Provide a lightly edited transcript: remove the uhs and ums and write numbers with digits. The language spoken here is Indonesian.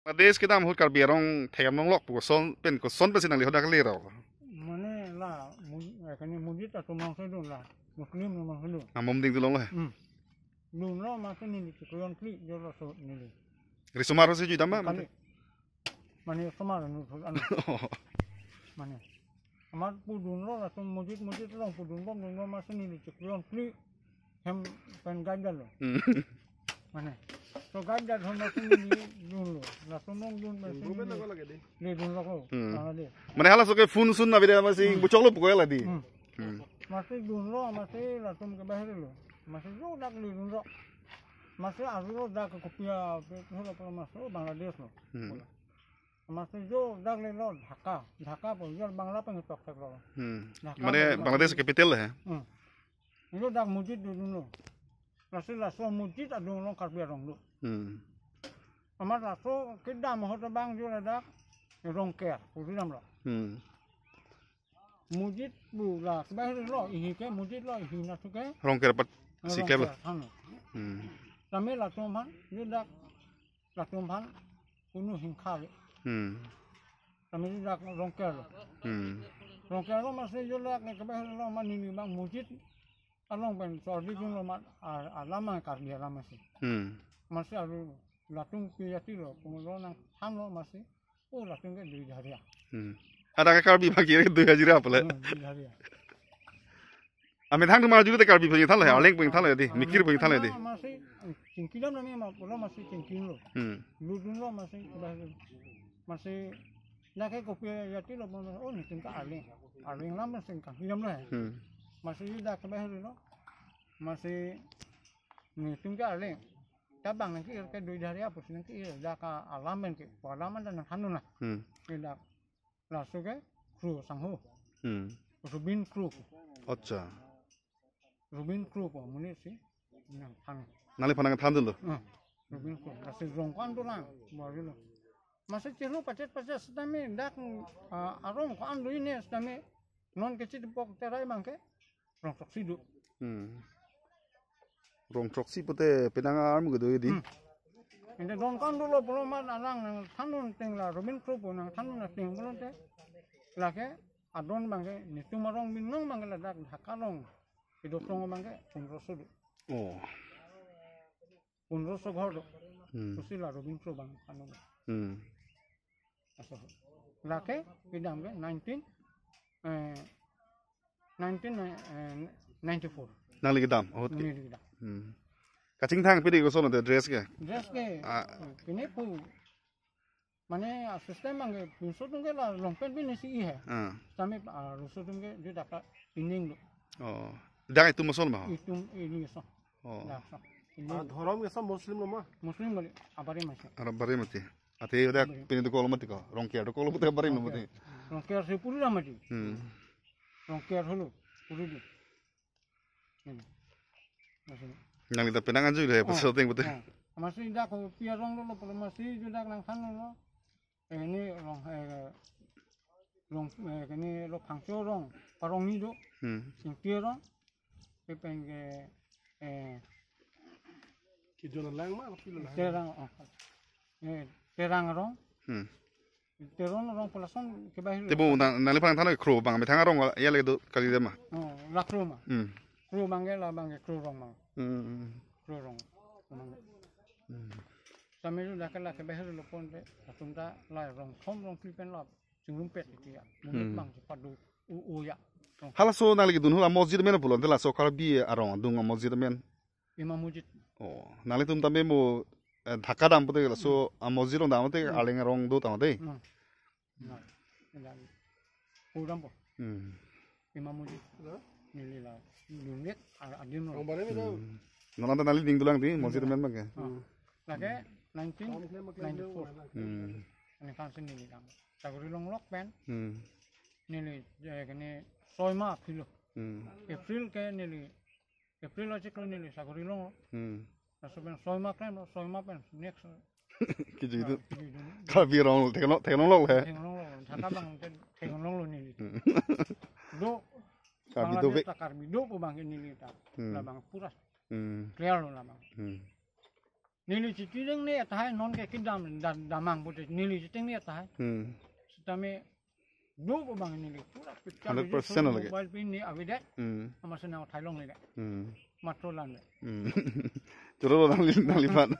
Mades kita mahut karbiarong thayam nong lok puson pen ko son pesin ang lihodak lero. Mana lah, kini mujid atau orang sedun lah, Muslim orang sedun. Amom ding tulong lah. Dun lah macam ni, kalian klik jual so ni. Risumaro si juda ma. Kali, mana semar ni, mana. Amat pudun lah, atau mujid lah pudun lah macam ni, kalian klik, hem pen gajal lah. Mana. So gajal macam ni dun lo, lah semua dun macam ni. Ni dun lah ko, ada. Mana halas oke fun sun na bida masih bucok lo pukoi lah di. Masih dun lo, masih lah tum ke bahar lo. Masih jo dak li dun lo. Masih aru lo dak ke kopia, kalau kalau masuk Bangladesh lo. Masih jo dak li lo Dhaka pun jual Bangla pun tok tok lo. Mana Bangladesh capital lah. Itu dak mujid dun lo. Masih lah so mujid ada lo karbiarong lo. Amat lah so kita mahu terbang jual dak rongker, udah lo. Mujid bu lah sebagai lo ini ke mujid lo ini nasi ke Rongker pat si keb. Kami lah tumpang juga lah tumpang penuh hingkar. Kami juga rongker lo. Rongker lo masih juga ni kebahagiaan lo mana ni bang mujid along pen soal di lo mat lama karya lama sih. Masih ada latung piati lo pengelola nang ham lo masih latung ke di hari. Ada karbi bagi itu hajira apa lah. Amit hang rumah juga karbi punya thal lah, aleng punya thal lah di, mikir punya thal lah di. Masih cingkiran namanya mah, pulau masih cingkin lo. Dulu lo masih nak kopi jati lo, oh ni tingkat aleng lama tingkat hiam lo. Masih dah kebahar lo, masih ni tingkat aleng. Cabang nanti ke dua hari apa sih nanti dah ke alaman dan hanun lah. Dah langsung ke kru sangho. Rubin kru. Acha. Rubin kru pun muni sih. Nang hang. Nali pandangan tham dulu. Rubin kru. Kasih rongkan tu lang. Baru lo. Masih cilo pacet sedami dak arong ko ando ini sedami non kecil pok terai bangke. Rong sok sidu. Rong proxy pute penanga arm gitu di. Ini rongkan dulu belum ada alang nang tanun tinggal Rubin kru pun nang tanun ting belum teh. Lagi adon bangke ni tu marong minong bangke dak hakalong. Hidup tong bangke punroso. Oh. Punroso ghor. Kusila Rubin kru bang tanun. Lagi bidang ke 1994. Nang lagi dam. Oh. Ini kita. Kacing thang pidi ko sono de dress ke. Dress ke. Kini pu. Mana sistem bangke pinso tu ke lah longpen pun nisi iya. Kami rusuh tu ke dia dapat pining lo. Oh. Dah itu masuk mah. Itu ini so. Oh. Dhorom ke sam Muslim lo mah. Muslim balik abari masih. Arab bari mati. Ate udah pini tu kalau mati ko. Rongkiar tu kalau mati bari mati. Rongkiar se puri dah mati. Rongkiar hulu puri di. Ini. Masih. Nang kita penangan juga ya pasal ting betul. Masih dah ko piarong lo kalau masih juga nang san lo. Ini ini lo pangso rong parong ni do. Sing piarong. Pepeng Kijonan lang mah pila lah. Terang rong. Terong rong pelason ke bahir. Tibu nang lepang tanah kru bang, metang arong ya lagi tu kali dia mah. Oh, lah kru mah. Kru bangke lah bangke kru rong mah. Kru rong. Kami tu dah kalah ke bahir lo pun pe, atum ta lah rong thom rong pipen lah, cungrum pet itu ya. Mungkin bang sepadu ya. Halas so nang lagi dunhu masjid men pulon, telah so karbi arong dung masjid men. Imam Mujid. Oh, nang itu tambe mo Dhaka dam putih lah so masjid rong dam putih aleng rong do tam putih. Udah po. Imam Mujid. Ini lah. Dunia adin lo. Nonton nali ding dulang di masjid men bang. Lagi 1994. Ini kan sini ni kamu. Saguri long lok pen. Nili kini soima kilo. April ke nili. April aja kalau nili saguri long. Nasibnya soima kan, soima pen next. Gitu itu. Kalau birong teknolog lah. Teknolog lo nili. Do. Karbi Karbi do po bang nili ta. Lah bang puras. Clear lo lah bang. Nili citing ni atah non ke kidam damang putih nili citing ni atah. Setame dua bang nili pura picture 100% lagi. Mobile pin ni awida. Masa nak Thailand ni dah. Matrolan. Terus nang lipat.